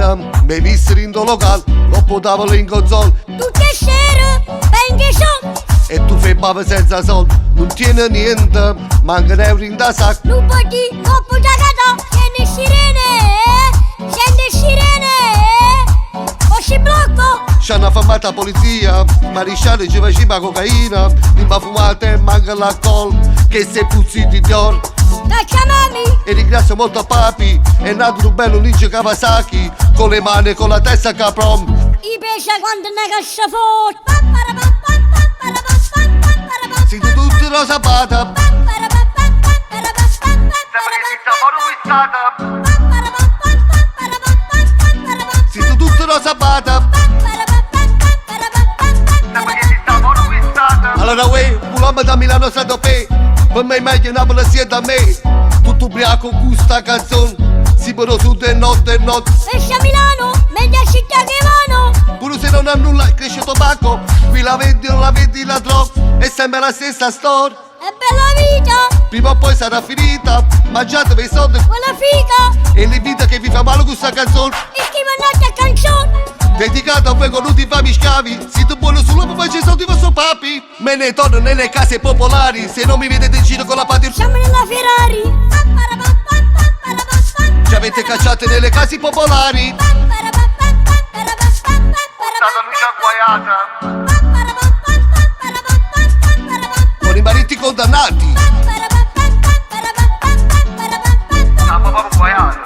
mattina mi vissero in do locale, dopo tavolo in console. Tutte sere, penche son. E tu fai bava senza soldi, non tieni niente, manca euro in da sacco. Non può dire, coppo da casa, sente sirene. O si blocco. Ci hanno affamato la polizia, maresciallo ci faceva cocaina, limba fumata e manca l'alcol, che sei puzzi di Dior. Cacciamami. E ringrazio molto a papi, è nato un bello ninja Kawasaki, con le mani e con la testa caprom. I pesce quando ne caccia fuori. Siete tutti rosa bata, siete tutti rosa bata. Allora uè, un uomo da Milano Stato Pe, per me è meglio Napoli sia da me. Tutto ubriaco con sta canzone, si però su e notte. Pesce a Milano, meglio città che vanno. Pure se non ha nulla è cresciuto tobacco, qui la vedi non la vedi la droga, è sempre la stessa storia. È bella vita, Prima o poi sarà finita, mangiatevi i soldi quella figa. e le vite che vi fa male con sta canzone. E scrive un'altra canzone. Dedicata a voi venuti fami scavi, siete buoni solo per fare i soldi vostro papi. Me ne torno nelle case popolari, se non mi vedete in giro con la patria. Siamo nella Ferrari. Ci avete cacciate nelle case popolari. Stata luce agguaiata. Con i mariti condannati. Stava proprio agguaiata.